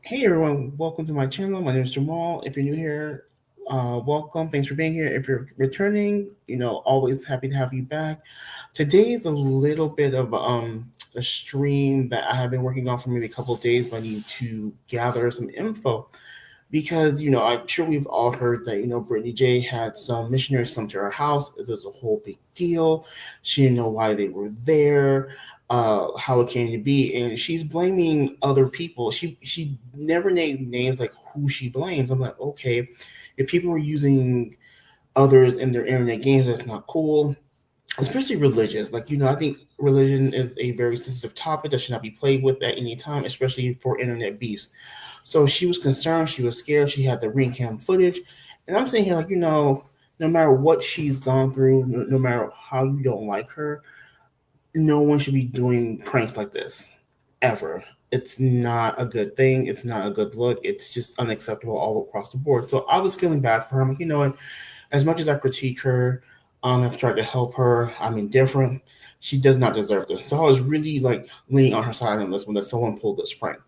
Hey everyone, welcome to my channel. My name is Jamal. If you're new here, welcome. Thanks for being here. If you're returning, always happy to have you back. Today is a little bit of a stream that I have been working on for maybe a couple of days, but I need to gather some info because I'm sure we've all heard that Brittney J had some missionaries come to her house. There's a whole big deal. She didn't know why they were there, how it came to be, and she's blaming other people. She never named names like who she blames. I'm like, okay, if people were using others in their internet games, that's not cool, especially religious. I think religion is a very sensitive topic that should not be played with at any time, especially for internet beefs. So she was concerned, she was scared, she had the ring cam footage. And I'm saying here, no matter what she's gone through, no matter how you don't like her, no one should be doing pranks like this ever. It's not a good thing. It's not a good look. It's just unacceptable all across the board. So I was feeling bad for her. I'm like, you know what? As much as I critique her, I've tried to help her. I'm indifferent. She does not deserve this. So I was really leaning on her side on this when someone pulled this prank.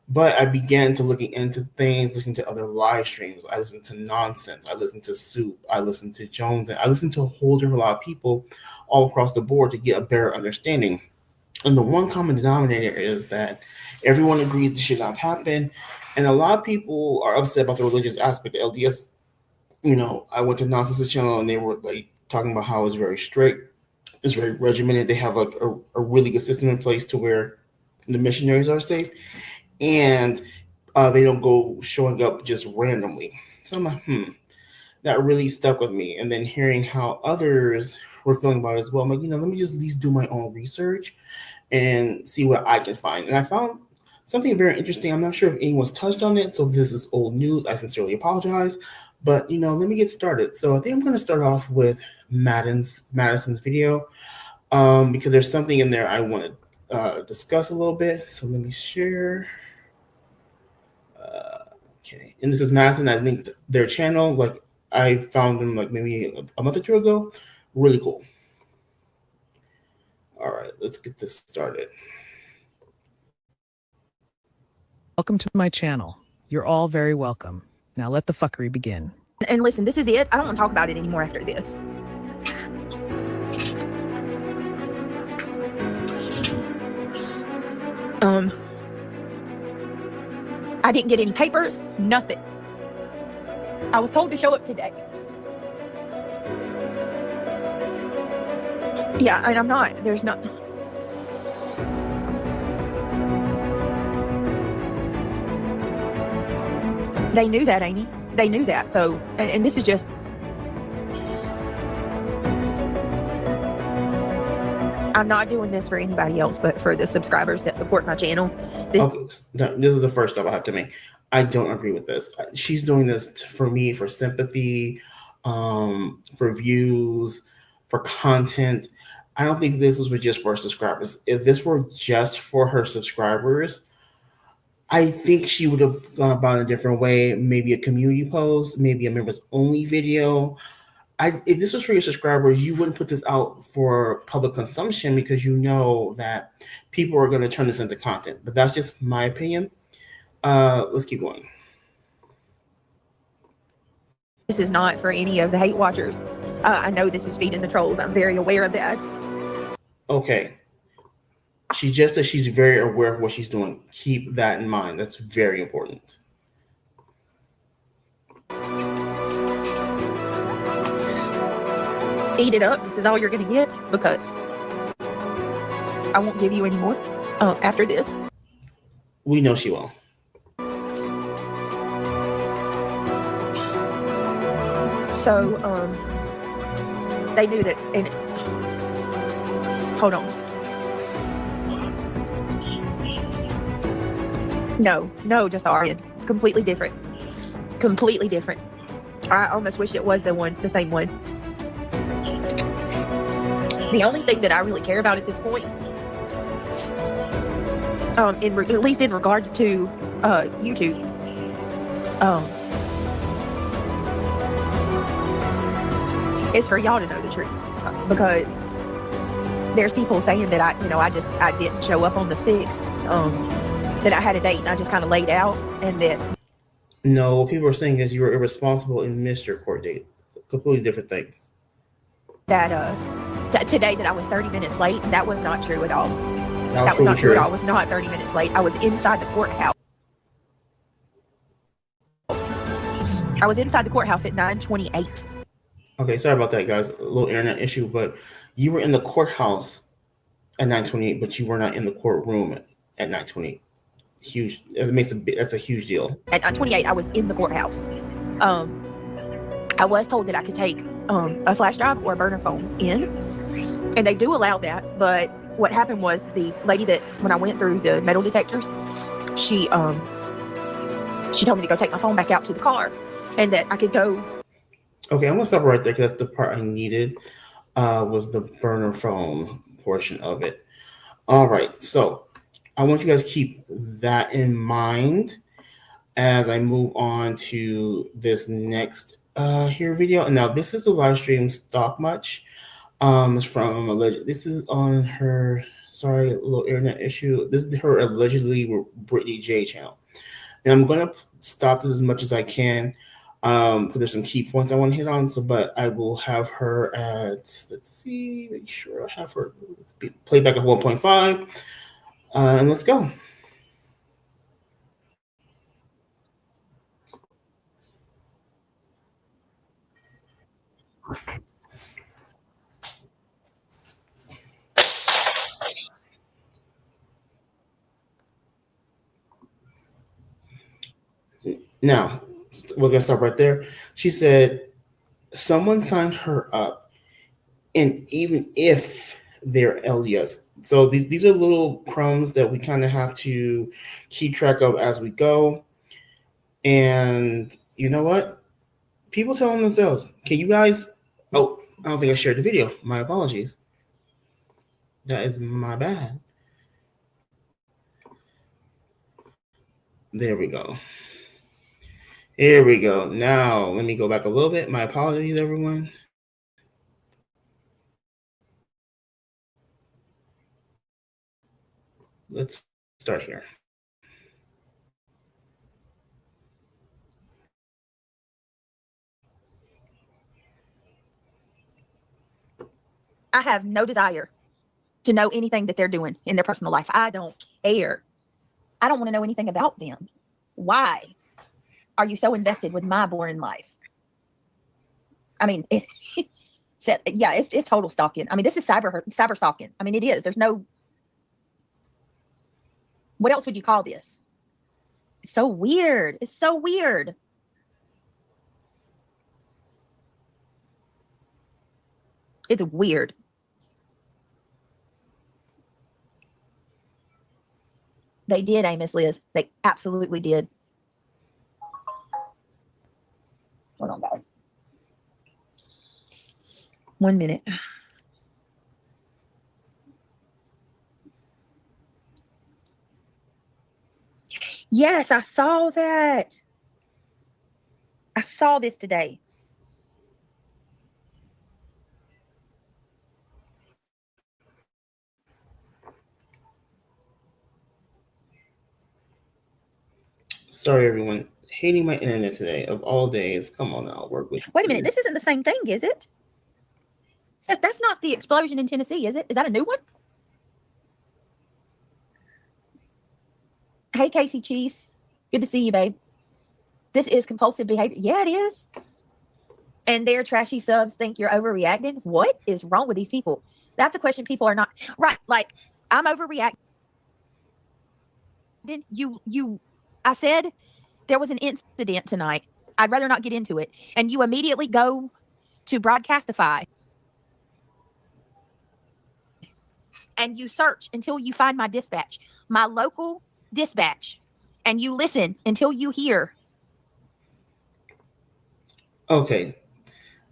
But I began to looking into things, listening to other live streams. I listened to Nonsense. I listened to Soup. I listened to Jones. And I listened to a whole different lot of people all across the board to get a better understanding. And the one common denominator is that everyone agrees this should not happen. And a lot of people are upset about the religious aspect of LDS. I went to Nonsense's channel and they were talking about how it's very strict. It's very regimented. They have a really good system in place to where the missionaries are safe. And they don't go showing up just randomly. So I'm like, that really stuck with me. And then hearing how others were feeling about it as well, I'm like, let me just at least do my own research and see what I can find. And I found something very interesting. I'm not sure if anyone's touched on it, so this is old news. I sincerely apologize. But, let me get started. So I think I'm going to start off with Madison's video because there's something in there I want to discuss a little bit. So let me share. Okay, and this is Madison. I linked their channel. I found them maybe a month or two ago. Really cool. All right, let's get this started. Welcome to my channel. You're all very welcome. Now let the fuckery begin. And listen, this is it. I don't want to talk about it anymore after this. I didn't get any papers, nothing. I was told to show up today. Yeah, and I'm not. There's not. They knew that, Amy. They knew that. So, and this is just. I'm not doing this for anybody else, but for the subscribers that support my channel. This is the first step I have to make. I don't agree with this. She's doing this for me, for sympathy, for views, for content. I don't think this was just for her subscribers. If this were just for her subscribers, I think she would have gone about it a different way. Maybe a community post, maybe a members only video. If this was for your subscribers, you wouldn't put this out for public consumption because you know that people are going to turn this into content. But that's just my opinion. Let's keep going. This is not for any of the hate watchers. I know this is feeding the trolls. I'm very aware of that. Okay. She just said she's very aware of what she's doing. Keep that in mind. That's very important. Eat it up. This is all you're going to get because I won't give you any more after this. We know she won't. So, they knew that, and hold on. No, just Arian. Completely different. Completely different. I almost wish it was the same one. The only thing that I really care about at this point, at least in regards to YouTube, is for y'all to know the truth, because there's people saying that I didn't show up on the 6th. that I had a date and I just kind of laid out, and that No, what people are saying is you were irresponsible and missed your court date. Completely different things. today that I was 30 minutes late. That was not true at all. That was not true at all. I was not 30 minutes late. I was inside the courthouse. I was inside the courthouse at 9:28. Okay, sorry about that, guys. A little internet issue, but you were in the courthouse at 9:28, but you were not in the courtroom at 9:28. Huge. That's a huge deal. At 9:28, I was in the courthouse. I was told that I could take a flash drive or a burner phone in, and they do allow that. But what happened was the lady that when I went through the metal detectors, she told me to go take my phone back out to the car, and that I could go. Okay, I'm gonna stop right there because that's the part I needed. Was the burner phone portion of it. All right, so I want you guys to keep that in mind as I move on to this next here video. And now this is a live stream stock much. It's from this is on her, sorry, a little internet issue. This is her allegedly Brittney J channel. And I'm gonna stop this as much as I can because there's some key points I want to hit on. So, but I will have her at, let's see, make sure I have her playback at 1.5. And let's go. Now, we're going to stop right there. She said, someone signed her up, and even if they're LDS. So these are little crumbs that we kind of have to keep track of as we go. And you know what? People telling themselves, can you guys, oh, I don't think I shared the video. My apologies. That is my bad. There we go. Here we go. Now, let me go back a little bit. My apologies, everyone. Let's start here. I have no desire to know anything that they're doing in their personal life. I don't care. I don't want to know anything about them. Why are you so invested with my boring life? I mean, it's total stalking. I mean, this is cyber stalking. I mean, it is. There's no. What else would you call this? It's so weird. It's so weird. It's weird. They did, Amos Liz. They absolutely did. Hold on, guys. 1 minute. Yes, I saw that. I saw this today. Sorry, everyone. Hating my internet today of all days. Come on now, work with. Wait a minute. This isn't the same thing, is it? Seth, that's not the explosion in Tennessee, is it? Is that a new one? Hey, Casey Chiefs. Good to see you, babe. This is compulsive behavior. Yeah, it is. And their trashy subs think you're overreacting. What is wrong with these people? That's a question people are not. Right. Like, I'm overreacting. I said there was an incident tonight. I'd rather not get into it. And you immediately go to Broadcastify and you search until you find my dispatch, my local dispatch, and you listen until you hear. Okay.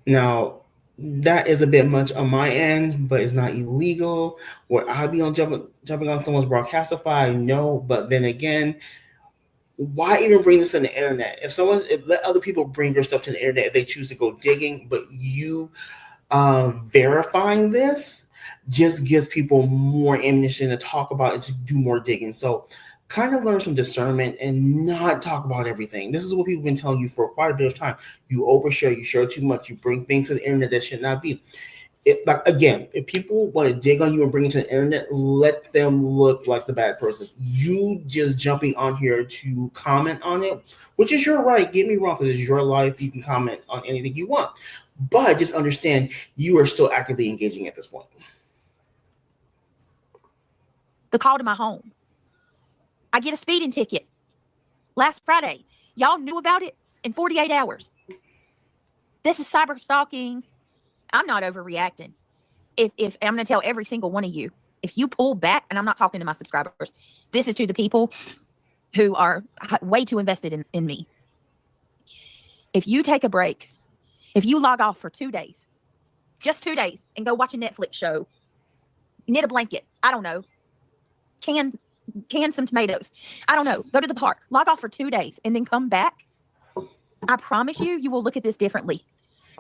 Now, that is a bit much on my end, but it's not illegal. Would I be jumping on someone's Broadcastify? No, but then again, why even bring this on the internet? If let other people bring their stuff to the internet if they choose to go digging, but you verifying this just gives people more ammunition to talk about and to do more digging. So kind of learn some discernment and not talk about everything. This is what people have been telling you for quite a bit of time. You overshare, you share too much, you bring things to the internet that should not be. Like again, if people want to dig on you and bring it to the internet, let them look like the bad person. You just jumping on here to comment on it, which is your right. Get me wrong, because it's your life. You can comment on anything you want, but just understand you are still actively engaging at this point. The call to my home. I get a speeding ticket last Friday. Y'all knew about it in 48 hours. This is cyber stalking. I'm not overreacting. If I'm going to tell every single one of you, if you pull back, and I'm not talking to my subscribers, this is to the people who are way too invested in me. If you take a break, if you log off for 2 days, just 2 days, and go watch a Netflix show, knit a blanket, I don't know, can some tomatoes, I don't know, go to the park, log off for 2 days, and then come back, I promise you, you will look at this differently.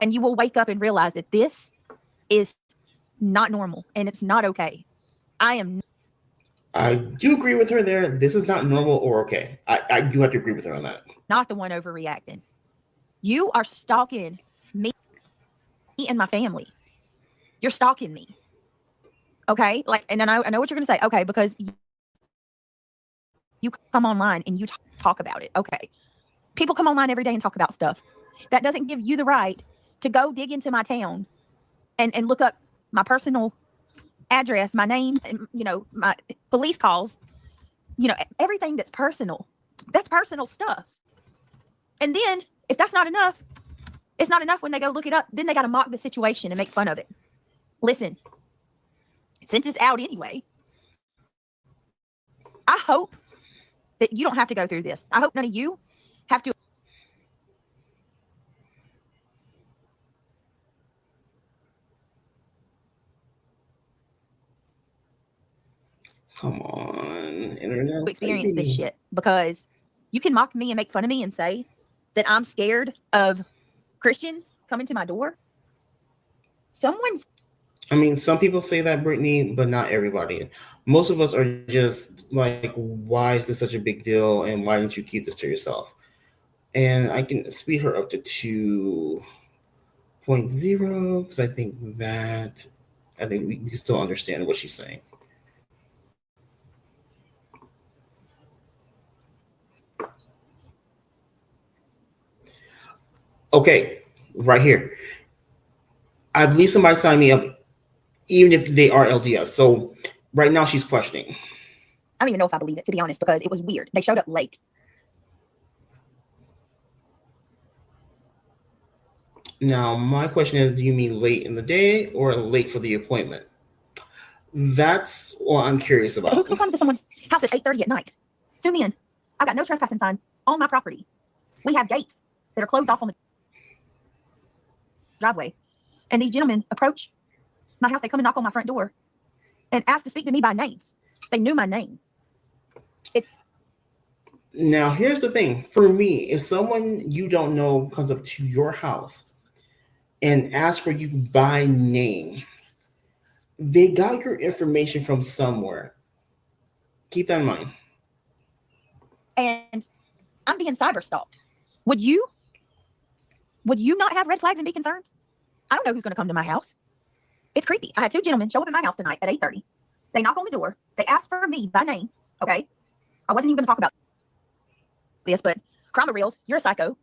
And you will wake up and realize that this is not normal and it's not okay. I do agree with her there. This is not normal or okay. I do have to agree with her on that. Not the one overreacting. You are stalking me and my family. You're stalking me. Okay? Like, and I know what you're going to say. Okay, because you come online and you talk about it. Okay. People come online every day and talk about stuff. That doesn't give you the right to go dig into my town and look up my personal address, my name, and, my police calls, everything that's personal stuff. And then if that's not enough, it's not enough when they go look it up, then they got to mock the situation and make fun of it. Listen, since it's out anyway, I hope that you don't have to go through this. I hope none of you have to. Come on, internet. Experience this shit, because you can mock me and make fun of me and say that I'm scared of Christians coming to my door. Some people say that, Brittney, but not everybody. Most of us are just like, why is this such a big deal? And why didn't you keep this to yourself? And I can speed her up to 2.0 because I think we can still understand what she's saying. Okay, right here. I believe somebody signed me up, even if they are LDS. So right now she's questioning. I don't even know if I believe it, to be honest, because it was weird. They showed up late. Now, my question is, do you mean late in the day or late for the appointment? That's what I'm curious about. Who comes to someone's house at 8:30 at night? 2 men. I got no trespassing signs on my property. We have gates that are closed off on the driveway. And these gentlemen approach my house. They come and knock on my front door and ask to speak to me by name. They knew my name. Now, here's the thing. For me, if someone you don't know comes up to your house and asks for you by name, they got your information from somewhere. Keep that in mind. And I'm being cyber stalked. Would you not have red flags and be concerned? I don't know who's going to come to my house. It's creepy. I had 2 gentlemen show up at my house tonight at 8:30. They knock on the door. They ask for me by name. Okay. I wasn't even going to talk about this, but Crime Reels, you're a psycho.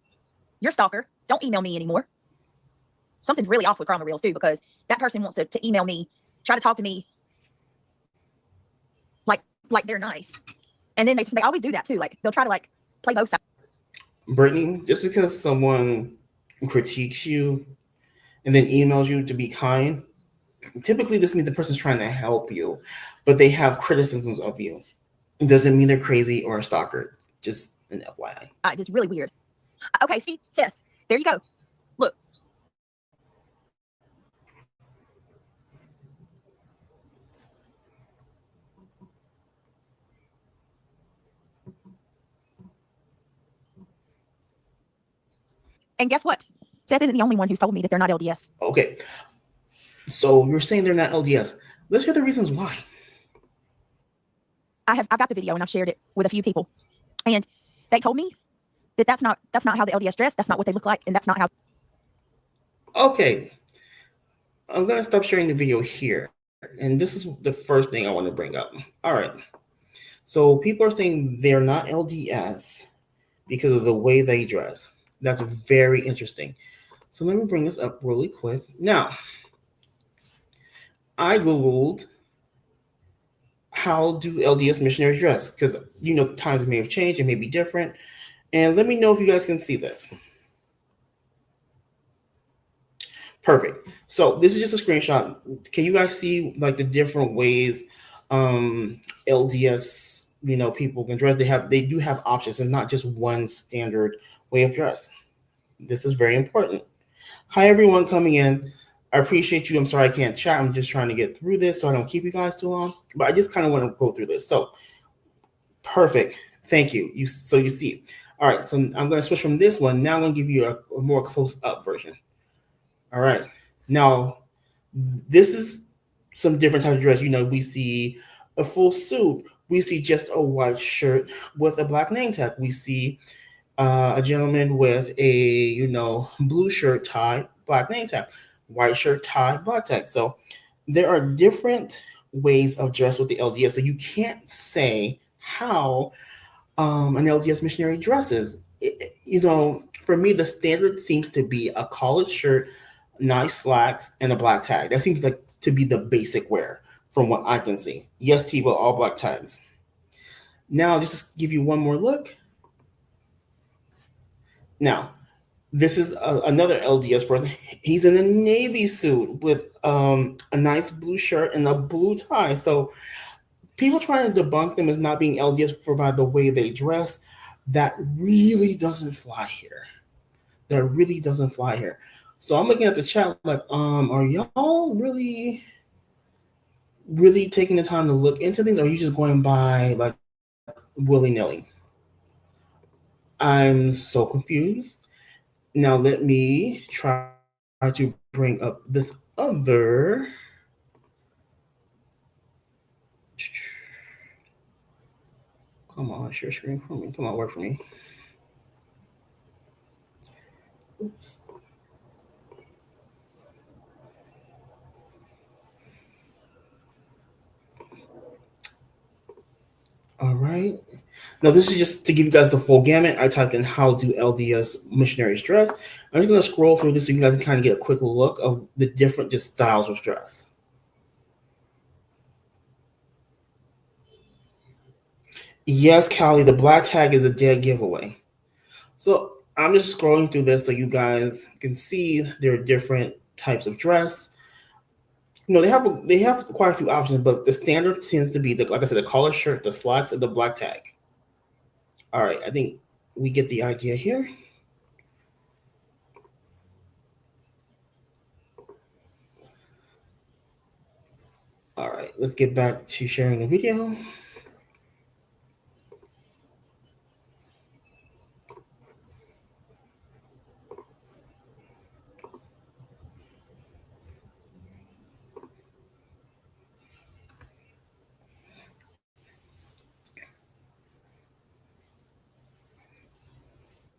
You're a stalker. Don't email me anymore. Something's really off with Crime Reels too, because that person wants to email me, try to talk to me like they're nice. And then they always do that too. Like they'll try to play both sides. Brittney, just because someone critiques you and then emails you to be kind, typically this means the person's trying to help you, but they have criticisms of you. It doesn't mean they're crazy or a stalker. Just an FYI. It's really weird. Okay, see, Seth, there you go. Look. And guess what? Seth isn't the only one who's told me that they're not LDS. Okay. So you're saying they're not LDS. Let's hear the reasons why. I've got the video and I've shared it with a few people, and they told me that that's not how the LDS dress. That's not what they look like, and that's not how. Okay, I'm gonna stop sharing the video here, and this is the first thing I want to bring up. All right, so people are saying they're not LDS because of the way they dress. That's very interesting. So let me bring this up really quick. Now, I Googled how do LDS missionaries dress? Because, times may have changed, it may be different. And let me know if you guys can see this. Perfect. So this is just a screenshot. Can you guys see like the different ways LDS, people can dress? They do have options and not just one standard way of dress. This is very important. Hi, everyone coming in. I appreciate you. I'm sorry I can't chat. I'm just trying to get through this so I don't keep you guys too long. But I just kind of want to go through this. So, perfect. Thank you. So you see. All right. So I'm going to switch from this one. Now I'm going to give you a more close-up version. All right. Now, this is some different types of dress. We see a full suit. We see just a white shirt with a black name tag. We see a gentleman with a blue shirt, tie, black name tag, white shirt, tie, black tag. So there are different ways of dress with the LDS. So you can't say how an LDS missionary dresses. For me, the standard seems to be a collared shirt, nice slacks, and a black tag. That seems like to be the basic wear from what I can see. Yes, T, but all black tags. Now, just to give you one more look. Now, this is another LDS person. He's in a navy suit with a nice blue shirt and a blue tie. So people trying to debunk them as not being LDS by the way they dress, that really doesn't fly here. That really doesn't fly here. So I'm looking at the chat like, are y'all really taking the time to look into things, or are you just going by like willy-nilly? I'm so confused. Now let me try to bring up this other. Come on, share screen for me. Come on, work for me. Oops. All right. Now, this is just to give you guys the full gamut. I typed in how do LDS missionaries dress. I'm just going to scroll through this so you guys can kind of get a quick look of the different just styles of dress. Yes, Callie, the black tag is a dead giveaway. So I'm just scrolling through this so you guys can see there are different types of dress. They have quite a few options, but the standard tends to be like I said, the collar shirt, the slacks, and the black tag. All right, I think we get the idea here. All right, let's get back to sharing the video.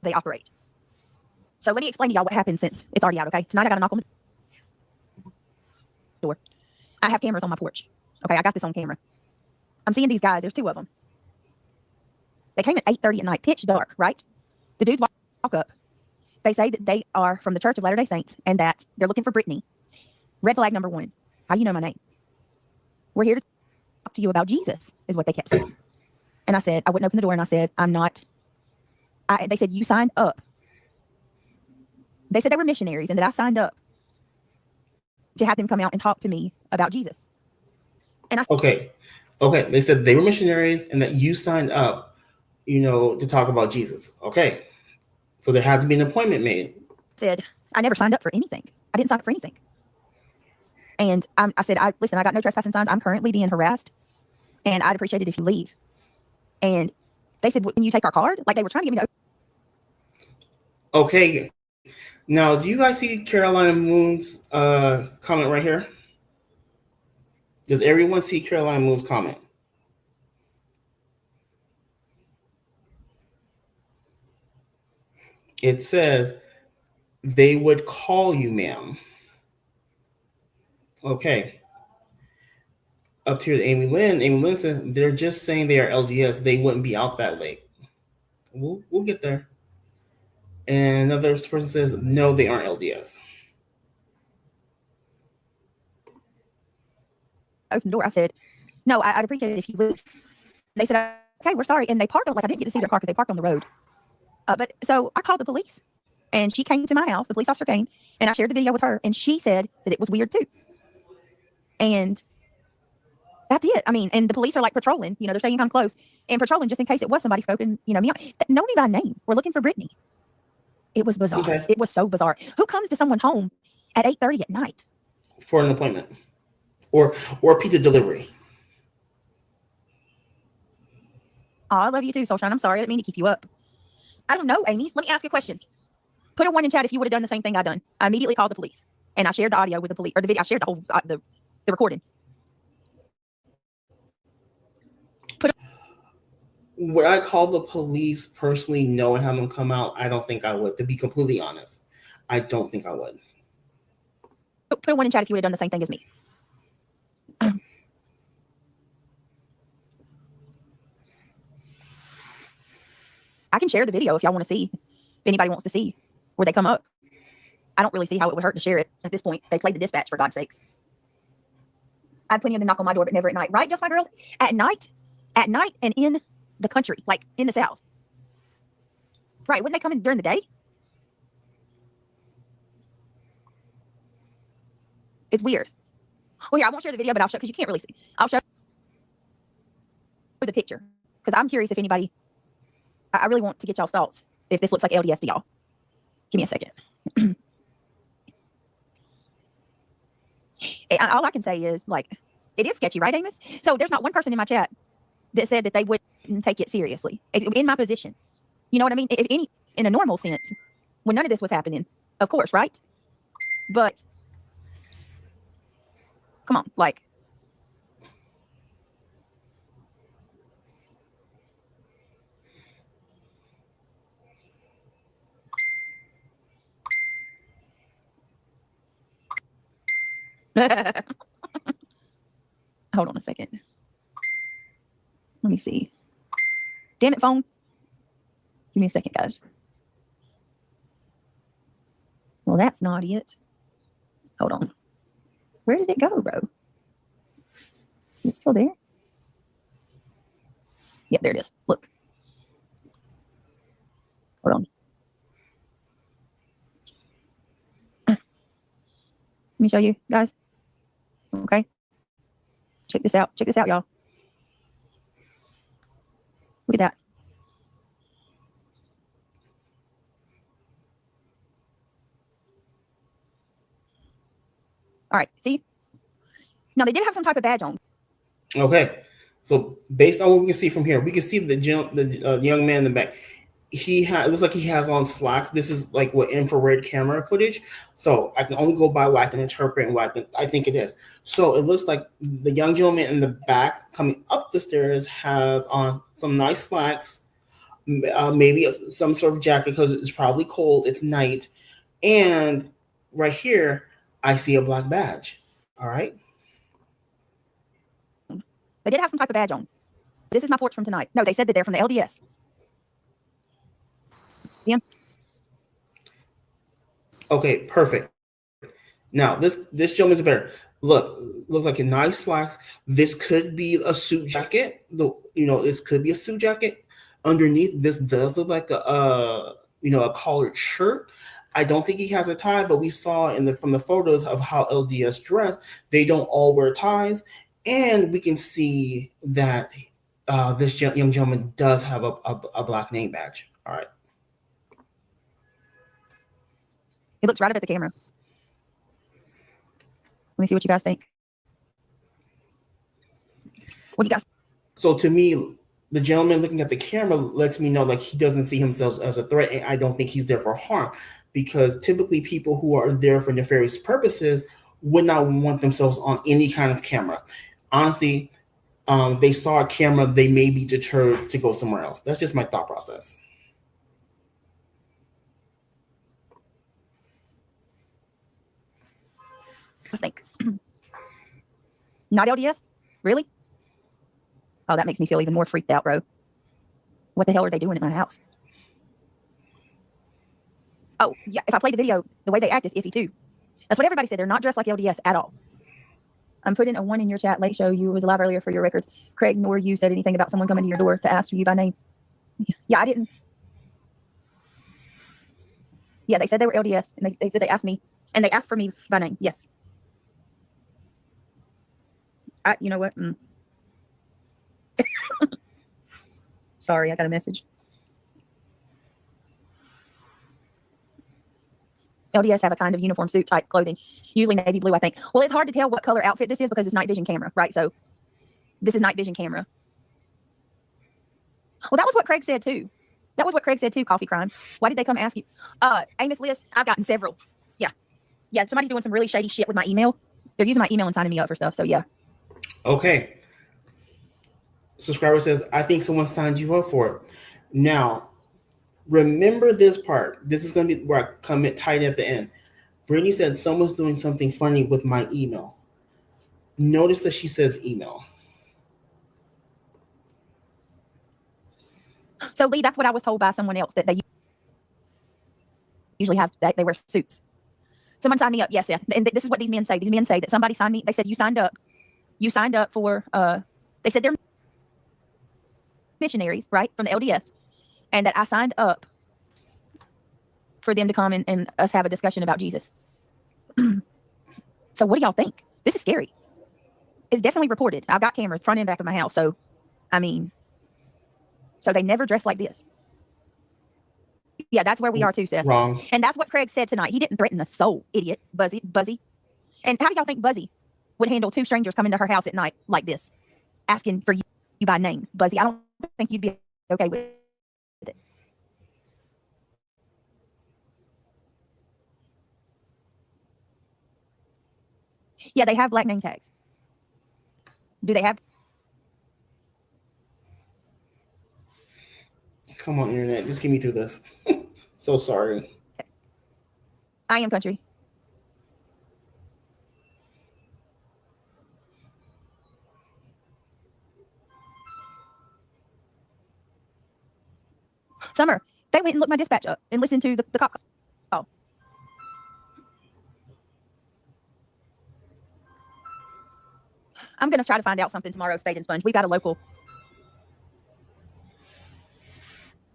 They operate. So let me explain to y'all what happened since it's already out, okay? Tonight I got a knock on the door. I have cameras on my porch. Okay, I got this on camera. I'm seeing these guys. There's two of them. They came at 8:30 at night, pitch dark, right? The dudes walk up. They say that they are from the Church of Latter-day Saints and that they're looking for Brittney. Red flag number one. How do you know my name? We're here to talk to you about Jesus, is what they kept saying. And I said, I wouldn't open the door, and I said, I'm not. They said, you signed up. They said they were missionaries and that I signed up to have them come out and talk to me about Jesus. And I Okay. They said they were missionaries and that you signed up, to talk about Jesus. Okay. So there had to be an appointment made. said, I never signed up for anything. I didn't sign up for anything. And I said, listen, I got no trespassing signs. I'm currently being harassed, and I'd appreciate it if you leave. And they said, can you take our card? Like they were trying to get me to. Okay. Now, do you guys see Carolina Moon's comment right here? Does everyone see Carolina Moon's comment? It says they would call you, ma'am. Okay. Up to Amy Lynn. Amy Lynn said they're just saying they are LDS. They wouldn't be out that late. We'll get there. And another person says no, they aren't LDS. Open the door. I said, no, I'd appreciate it if you leave. They said, okay, we're sorry. And they parked on, like, I didn't get to see their car because they parked on the road. But so I called the police and she came to my house. The police officer came and I shared the video with her and she said that it was weird too. And that's it. I mean, and the police are like patrolling, they're saying come close and patrolling just in case it was somebody scoping, me out. Know me by name. We're looking for Brittney. It was bizarre. Okay. It was so bizarre. Who comes to someone's home at 8:30 at night? For an appointment or a pizza delivery. Oh, I love you too, Soulshine. I'm sorry. I didn't mean to keep you up. I don't know, Amy. Let me ask you a question. Put a 1 in chat if you would have done the same thing I done. I immediately called the police and I shared the audio with the police, or the video. I shared the whole the recording. Would I call the police personally, know and have them come out? I don't think I would. To be completely honest, I don't think I would. Put a 1 in chat if you would have done the same thing as me. I can share the video if y'all want to see. If anybody wants to see where they come up. I don't really see how it would hurt to share it at this point. They played the dispatch, for God's sakes. I had plenty of them knock on my door, but never at night. Right, just my girls? At night and in the country, like in the South. Right, wouldn't they come in during the day? It's weird. Well, here, I won't share the video, but I'll show, because you can't really see. I'll show the picture, because I'm curious if anybody, I really want to get y'all's thoughts if this looks like LDS to y'all. Give me a second. All I can say is, like, it is sketchy, right, Amos? So there's not one person in my chat that said that they wouldn't take it seriously in my position. You know what I mean? If any, in a normal sense, when none of this was happening, of course, right? But come on, like, hold on a second. Let me see. Damn it, phone. Give me a second, guys. Well, that's not it. Hold on. Where did it go, bro? Is it still there? Yeah, there it is. Look. Hold on. Let me show you, guys. Okay. Check this out. Check this out, y'all. Look at that. All right. See? Now, they did have some type of badge on. Okay. So based on what we can see from here, we can see the young man in the back. It looks like he has on slacks. This is like what infrared camera footage. So I can only go by what I can interpret and what I think it is. So it looks like the young gentleman in the back coming up the stairs has on some nice slacks, maybe some sort of jacket because it's probably cold. It's night. And right here, I see a black badge. All right. They did have some type of badge on. This is my porch from tonight. No, they said that they're from the LDS. Yeah. Okay, perfect. Now this gentleman's a bear. Look like a nice slacks. This could be a suit jacket. This could be a suit jacket. Underneath, this does look like a collared shirt. I don't think he has a tie, but we saw from the photos of how LDS dress, they don't all wear ties, and we can see that this young gentleman does have a black name badge. All right. He looks right up at the camera. Let me see what you guys think. What do you guys? So to me, the gentleman looking at the camera lets me know like he doesn't see himself as a threat, and I don't think he's there for harm, because typically people who are there for nefarious purposes would not want themselves on any kind of camera. Honestly, they saw a camera, they may be deterred to go somewhere else. That's just my thought process. think. Not LDS? Really? Oh, that makes me feel even more freaked out, bro. What the hell are they doing at my house? Oh, yeah, if I play the video, the way they act is iffy too. That's what everybody said. They're not dressed like LDS at all. I'm putting a 1 in your chat. Late show, you was alive earlier for your records. Craig, nor you said anything about someone coming to your door to ask for you by name. Yeah, I didn't. Yeah, they said they were LDS, and they said they asked me, and they asked for me by name. Yes. You know what? Sorry, I got a message. LDS have a kind of uniform suit type clothing, usually navy blue, I think. Well, it's hard to tell what color outfit this is because it's night vision camera, right? So this is night vision camera. Well, that was what Craig said too. That was what Craig said too, Coffee Crime. Why did they come ask you? Amos Liz, I've gotten several. Yeah. Yeah, somebody's doing some really shady shit with my email. They're using my email and signing me up for stuff, so yeah. Okay. Subscriber says, I think someone signed you up for it. Now, remember this part. This is going to be where I come in tight at the end. Brittney said someone's doing something funny with my email. Notice that she says email. So Lee, that's what I was told by someone else, that they usually have, that they wear suits. Someone signed me up. Yes, Seth. And this is what these men say. These men say that somebody signed me. They said you signed up. You signed up for. They said they're missionaries, right, from the LDS, and that I signed up for them to come and us have a discussion about Jesus. So what do y'all think? This is scary. It's definitely reported. I've got cameras front and back of my house. So, I mean, so they never dress like this. Yeah, that's where we are too, Seth. Wrong. And that's what Craig said tonight. He didn't threaten a soul, idiot, Buzzy. And how do y'all think Buzzy would handle two strangers coming to her house at night like this, asking for you by name? Buzzy, I don't think you'd be okay with it. Yeah, they have black name tags. Do they have? Come on, internet. Just get me through this. So sorry. I am country. Summer, they went and looked my dispatch up and listened to the cop call. I'm going to try to find out something tomorrow, Spade and Sponge. We got a local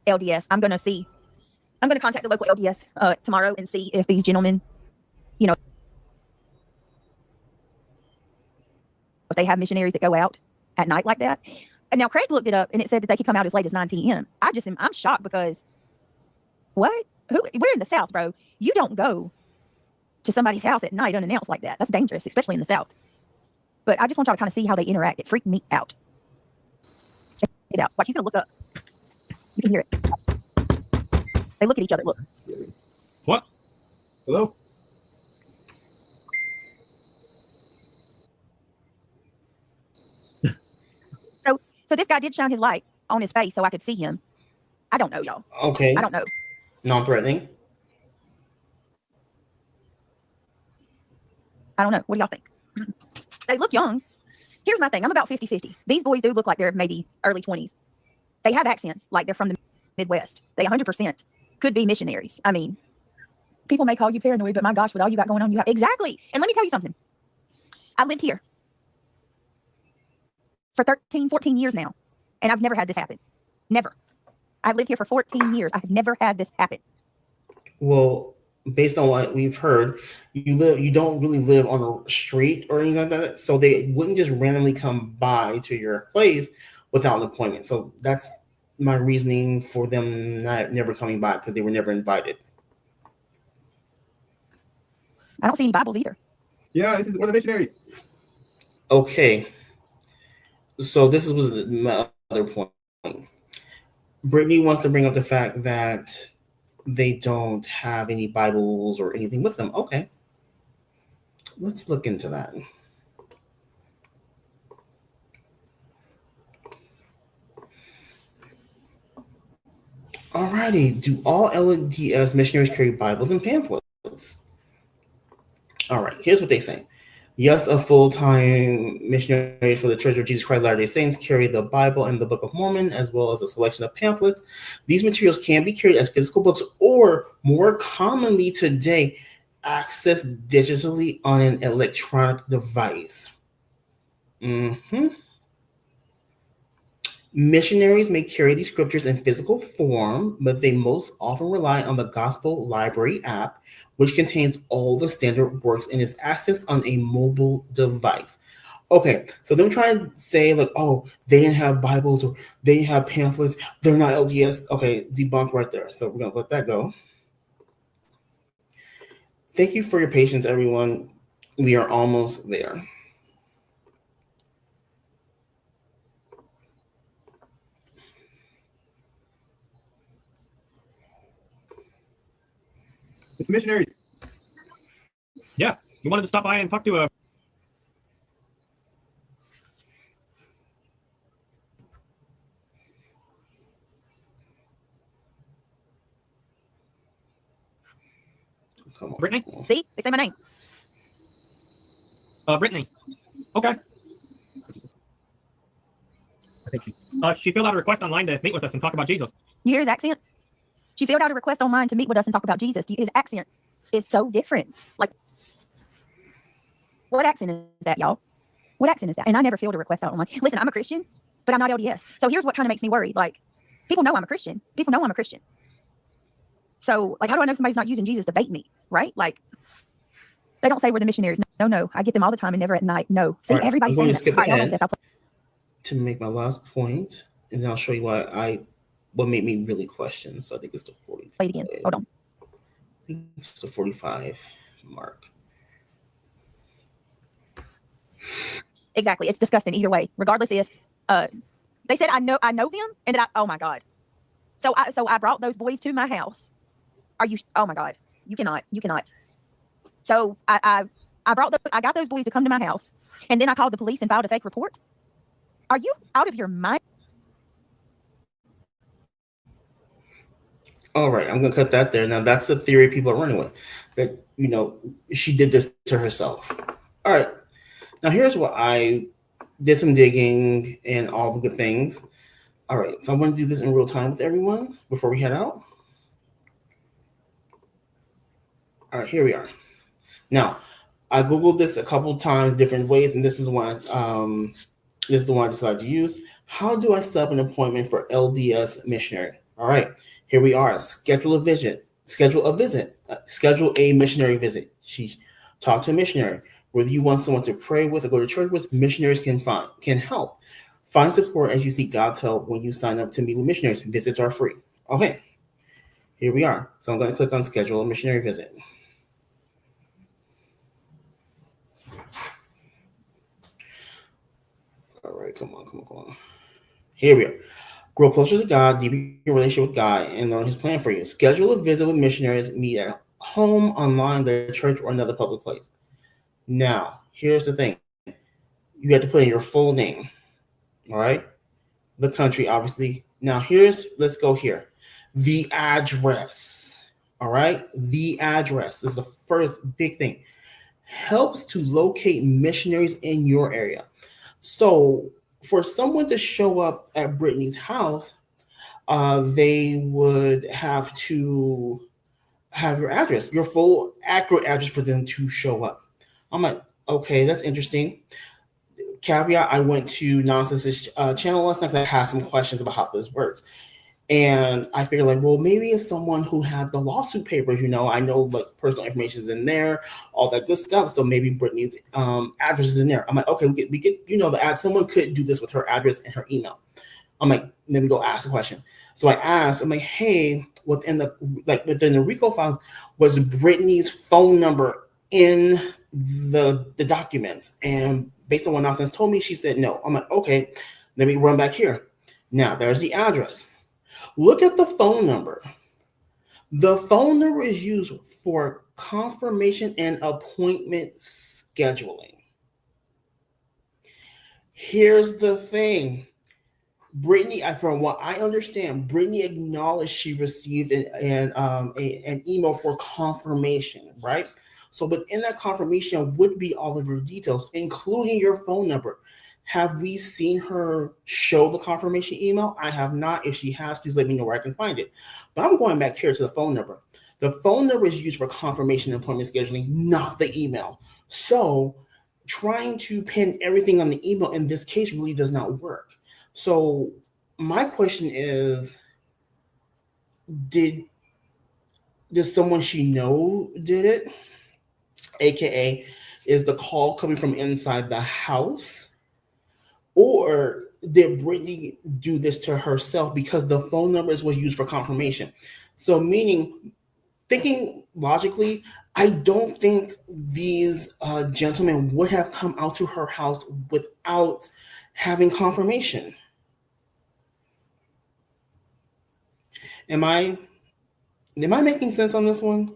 LDS. I'm going to contact the local LDS tomorrow and see if these gentlemen, you know, if they have missionaries that go out at night like that. And now Craig looked it up and it said that they could come out as late as 9 p.m. I'm shocked because what? We're in the South, bro. You don't go to somebody's house at night unannounced like that. That's dangerous, especially in the South. But I just want y'all to kind of see how they interact. It freaked me out. Check it out. Watch, he's going to look up. You can hear it. They look at each other. Look. What? Hello? So this guy did shine his light on his face so I could see him. I don't know, y'all. Okay. I don't know. Non-threatening. I don't know. What do y'all think? They look young. Here's my thing. I'm about 50-50. These boys do look like they're maybe early 20s. They have accents like they're from the Midwest. They 100% could be missionaries. I mean, people may call you paranoid, but my gosh, with all you got going on, you have... Exactly. And let me tell you something. I lived here for 13, 14 years now, and I've never had this happen. Never. I've lived here for 14 years. I've never had this happen. Well, based on what we've heard, you don't really live on a street or anything like that, so they wouldn't just randomly come by to your place without an appointment. So that's my reasoning for them never coming by, because they were never invited. I don't see any Bibles either. Yeah, this is one of the missionaries. Okay. So this was my other point. Brittney wants to bring up the fact that they don't have any Bibles or anything with them. Okay. Let's look into that. Alrighty. Do all LDS missionaries carry Bibles and pamphlets? All right. Here's what they say. Yes, a full-time missionary for the Church of Jesus Christ of Latter-day Saints carry the Bible and the Book of Mormon, as well as a selection of pamphlets. These materials can be carried as physical books or, more commonly today, accessed digitally on an electronic device. Missionaries may carry these scriptures in physical form, but they most often rely on the Gospel Library app, which contains all the standard works and is accessed on a mobile device. Okay, so them trying to say like, oh, they didn't have Bibles or they didn't have pamphlets, they're not LDS. Okay, debunk right there. So we're gonna let that go. Thank you for your patience, everyone. We are almost there. It's the missionaries. Yeah, you wanted to stop by and talk to a. Come on. Brittney? See, they say my name. Brittney. Okay. I think She filled out a request online to meet with us and talk about Jesus. You hear his accent? She filled out a request online to meet with us and talk about Jesus. His accent is so different. Like, what accent is that, y'all? What accent is that? And I never filled a request out online. Listen, I'm a Christian, but I'm not LDS. So here's what kind of makes me worried. Like, people know I'm a Christian. People know I'm a Christian. So, like, how do I know somebody's not using Jesus to bait me, right? Like, they don't say we're the missionaries. No. I get them all the time and never at night. No. See, All right, everybody's I'm going saying to skip that. All right, hold on a ahead sec. to make my last point, and then I'll show you what made me really question. So I think it's the 45. Play it again. Hold on. I think it's the 45 mark. Exactly. It's disgusting either way. Regardless if they said I know them and that oh my God. So I brought those boys to my house. Oh my God. You cannot. So I got those boys to come to my house, and then I called the police and filed a fake report. Are you out of your mind? All right, I'm gonna cut that there. Now that's the theory people are running with, that she did this to herself. All right, now here's what I did some digging and all the good things. All right, so I'm gonna do this in real time with everyone before we head out. All right, here we are. Now, I googled this a couple times, different ways, and this is one. This is the one I decided to use. How do I set up an appointment for LDS missionary? All right, here we are. Schedule a visit. Schedule a missionary visit. Talk to a missionary. Whether you want someone to pray with or go to church with, missionaries can help. Find support as you seek God's help when you sign up to meet with missionaries. Visits are free. Okay, here we are. So I'm going to click on schedule a missionary visit. All right, come on. Here we are. Grow closer to God, deepen your relationship with God, and learn His plan for you. Schedule a visit with missionaries. Meet at home, online, their church, or another public place. Now, here's the thing. You have to put in your full name. All right? The country, obviously. Now, let's go here. The address. All right? The address is the first big thing. Helps to locate missionaries in your area. So for someone to show up at Brittney's house, they would have to have your address, your full accurate address for them to show up. I'm like, okay, that's interesting. Caveat, I went to Nonsense's channel last night because I had some questions about how this works. And I figured like, well, maybe it's someone who had the lawsuit papers, I know like personal information is in there, all that good stuff. So maybe Brittney's address is in there. I'm like, okay, we get the ad. Someone could do this with her address and her email. I'm like, let me go ask a question. So I asked, I'm like, hey, within the RICO file, was Brittney's phone number in the documents? And based on what Nonsense told me, she said no. I'm like, okay, let me run back here. Now there's the address. Look at the phone number. The phone number is used for confirmation and appointment scheduling. Here's the thing. Brittney, from what I understand, Brittney acknowledged she received an email for confirmation, right? So within that confirmation would be all of your details, including your phone number. Have we seen her show the confirmation email? I have not. If she has, please let me know where I can find it. But I'm going back here to the phone number. The phone number is used for confirmation appointment scheduling, not the email. So trying to pin everything on the email in this case really does not work. So my question is, did someone she know did it? AKA, is the call coming from inside the house? Or did Brittney do this to herself because the phone numbers was used for confirmation? So meaning, thinking logically, I don't think these gentlemen would have come out to her house without having confirmation. Am I making sense on this one?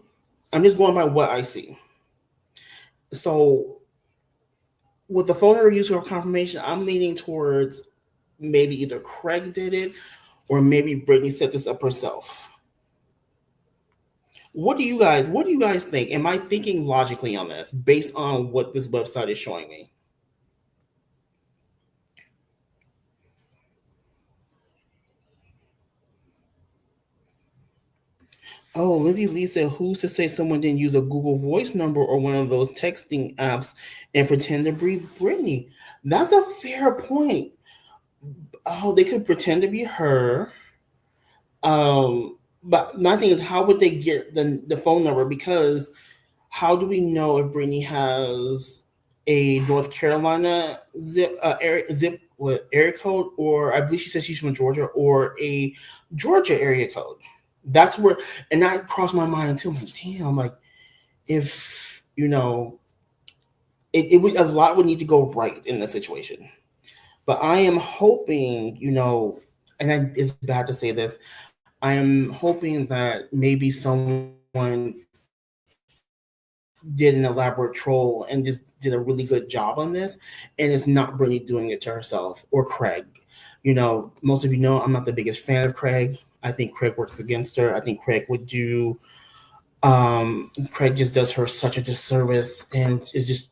I'm just going by what I see. So with the phone number used for confirmation, I'm leaning towards maybe either Craig did it or maybe Brittney set this up herself. What do you guys think? Am I thinking logically on this based on what this website is showing me? Oh, Lindsay Lee said, who's to say someone didn't use a Google Voice number or one of those texting apps and pretend to be Brittney? That's a fair point. Oh, they could pretend to be her. But my thing is, how would they get the phone number? Because how do we know if Brittney has a North Carolina area code, or I believe she said she's from Georgia, or a Georgia area code? That's where, and that crossed my mind too. I'm like, damn, like if it would, a lot would need to go right in this situation. But I am hoping, it's bad to say this, I am hoping that maybe someone did an elaborate troll and just did a really good job on this, and it's not Brittney doing it to herself or Craig. Most of you know I'm not the biggest fan of Craig. I think Craig works against her. I think Craig would do Craig just does her such a disservice, and is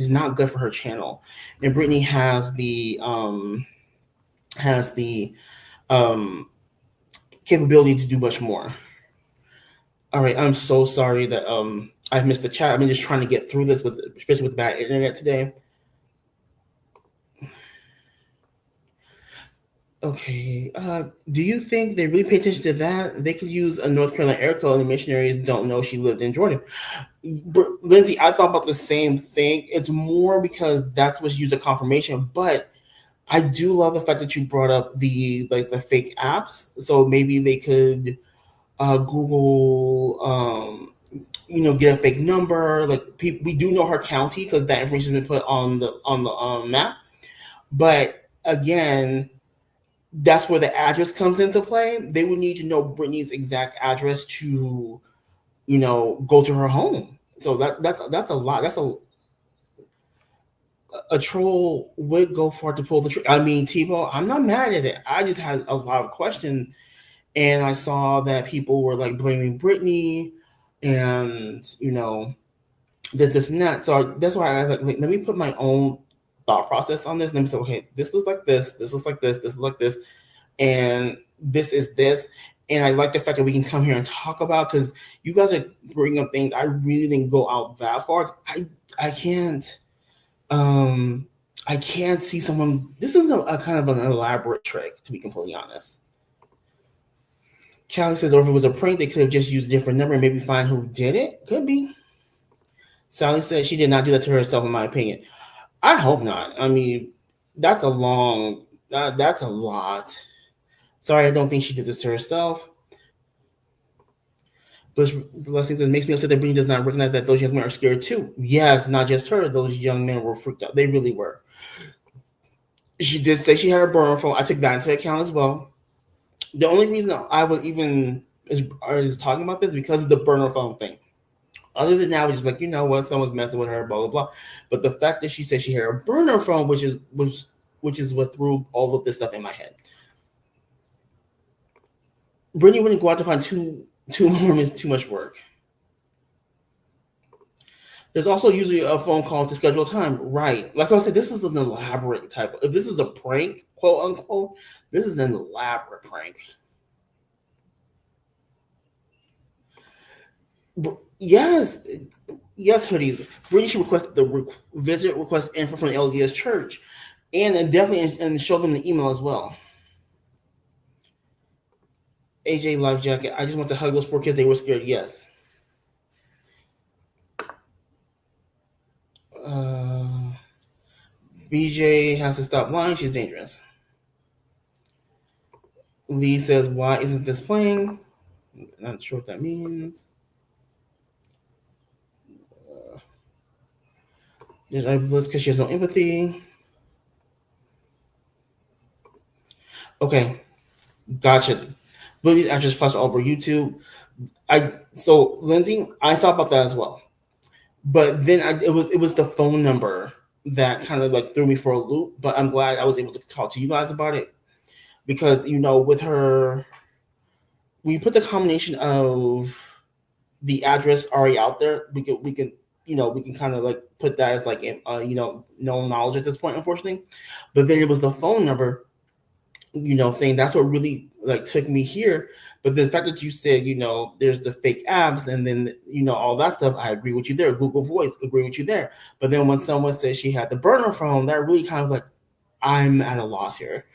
not good for her channel. And Brittney has the capability to do much more. All right, I'm so sorry that I missed the chat. I've been just trying to get through this especially with bad internet today. Okay, do you think they really pay attention to that? They could use a North Carolina area code, and the missionaries don't know she lived in Georgia. Lindsay, I thought about the same thing. It's more because that's what's used as confirmation, but I do love the fact that you brought up the fake apps. So maybe they could Google, get a fake number. Like we do know her county because that information has been put on the map. But again, that's where the address comes into play. They would need to know Brittney's exact address to, go to her home. So that's a lot. That's a troll would go far to pull the trigger. I mean, Tebow, I'm not mad at it. I just had a lot of questions, and I saw that people were like blaming Brittney, and this and that. So that's why I let me put my own thought process on this. Let me say, okay, this looks like this. This looks like this. This looks like this, and this is this. And I like the fact that we can come here and talk about, because you guys are bringing up things I really didn't go out that far. I can't. I can't see someone. This is a kind of an elaborate trick, to be completely honest. Callie says, or if it was a prank, they could have just used a different number and maybe find who did it. Could be. Sally said she did not do that to herself, in my opinion. I hope not. I mean, that's a lot. Sorry, I don't think she did this to herself. Blessings, it makes me upset that Brittney does not recognize that those young men are scared too. Yes, not just her. Those young men were freaked out. They really were. She did say she had a burner phone. I took that into account as well. The only reason I would even is talking about this is because of the burner phone thing. Other than that, I was just like, you know what, someone's messing with her, blah blah blah. But the fact that she said she had a burner phone, which is what threw all of this stuff in my head. Brittney wouldn't go out to find two Mormons, too much work. There's also usually a phone call to schedule a time. Right. That's why I said this is an elaborate type of, if this is a prank, quote unquote, this is an elaborate prank. Yes. Yes, hoodies. Brittney should request the visit request info from the LDS church. And definitely and show them the email as well. AJ life jacket. I just want to hug those poor kids. They were scared. Yes. BJ has to stop lying. She's dangerous. Lee says, "Why isn't this playing?" Not sure what that means. Because she has no empathy. Okay, gotcha. Lily's actress plus over YouTube. So Lindsay, I thought about that as well, but then it was the phone number that kind of like threw me for a loop. But I'm glad I was able to talk to you guys about it because with her, we put the combination of the address already out there. We can kind of like put that as like known knowledge at this point, unfortunately. But then it was the phone number, thing. That's what really like took me here. But the fact that you said, there's the fake apps and then all that stuff, I agree with you there. Google Voice, agree with you there. But then when someone said she had the burner phone, that really kind of like, I'm at a loss here.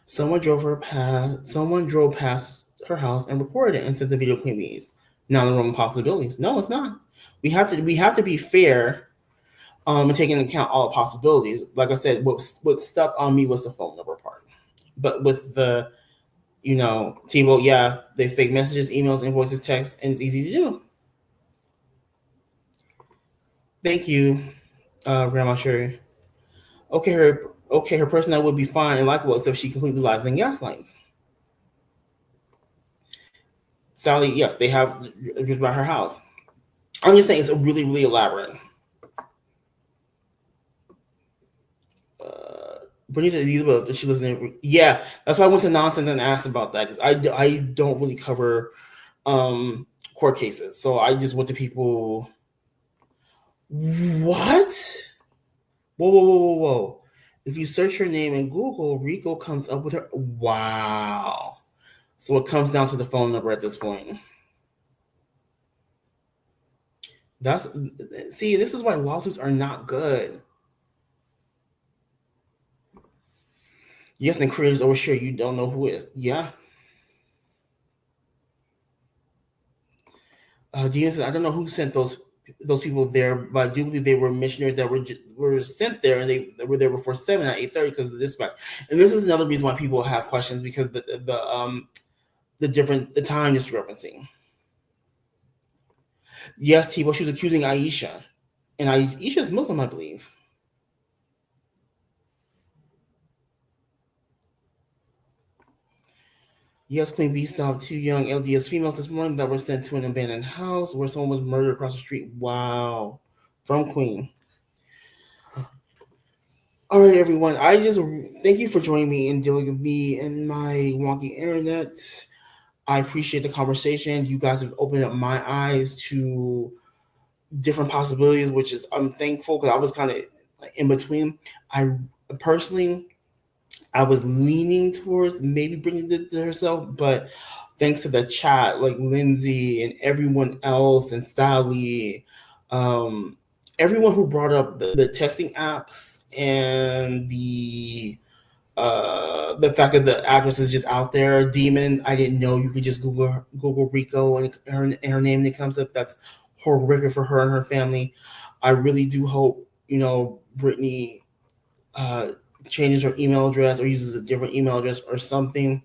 Someone drove past her house and recorded it and said the video Queen Bees. Now the Roman possibilities. No, it's not. We have to be fair, and take into account all possibilities. Like I said, what stuck on me was the phone number part. But with the, Tebow, yeah, they fake messages, emails, invoices, texts, and it's easy to do. Thank you, Grandma Sherry. Okay, her personnel would be fine and likable except she completely lies and gaslights. Sally, yes, they have just about her house. I'm just saying it's really, really elaborate. Brittney said, she listening. Yeah, that's why I went to Nonsense and asked about that because I don't really cover court cases, so I just went to people. What? Whoa! If you search her name in Google, Rico comes up with her. Wow. So it comes down to the phone number at this point. This is why lawsuits are not good. Yes, and creators always sure you don't know who is. Yeah. Dean says, I don't know who sent those people there, but I do believe they were missionaries that were sent there, and they were there before 7 at 8:30 because of this fact. And this is another reason why people have questions because the time discrepancy. Yes, Tebow, she was accusing Aisha, and Aisha is Muslim, I believe. Yes, Queen Bee stopped 2 young LDS females this morning that were sent to an abandoned house where someone was murdered across the street. Wow. From Queen. All right, everyone. I just thank you for joining me and dealing with me and my wonky internet. I appreciate the conversation. You guys have opened up my eyes to different possibilities, which is I'm thankful because I was kind of in between. I personally, I was leaning towards maybe bringing it to herself, but thanks to the chat, like Lindsay and everyone else and Sally, everyone who brought up the texting apps and the fact that the address is just out there. Demon, I didn't know you could just Google Rico and her name and it comes up. That's horrific for her and her family. I really do hope Brittney changes her email address or uses a different email address or something.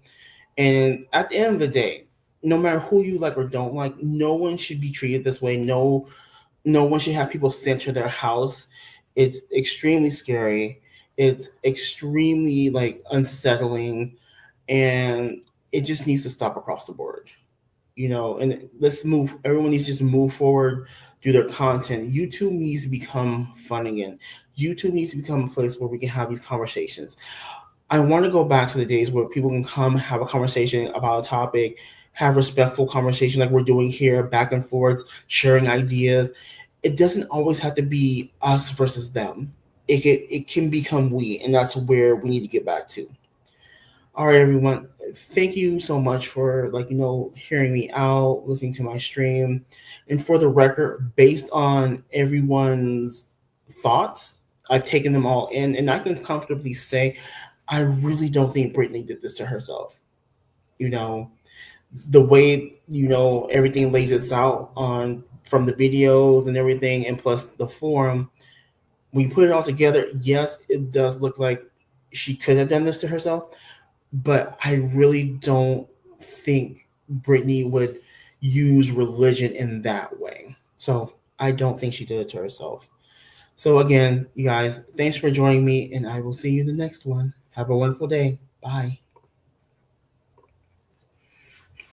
And at the end of the day, no matter who you like or don't like, no one should be treated this way. No one should have people sent to their house. It's extremely scary. It's extremely unsettling, and it just needs to stop across the board. And let's move. Everyone needs to just move forward, do their content. YouTube needs to become fun again. YouTube needs to become a place where we can have these conversations. I want to go back to the days where people can come have a conversation about a topic have respectful conversation like we're doing here, back and forth, sharing ideas. It doesn't always have to be us versus them. It can become we, and that's where we need to get back to. All right, everyone. Thank you so much for hearing me out, listening to my stream. And for the record, based on everyone's thoughts, I've taken them all in, and I can comfortably say I really don't think Brittney did this to herself. The way everything lays it out on from the videos and everything, and plus the forum, when you put it all together, yes, it does look like she could have done this to herself, but I really don't think Brittney would use religion in that way. So I don't think she did it to herself. So again, you guys, thanks for joining me, and I will see you in the next one. Have a wonderful day. Bye.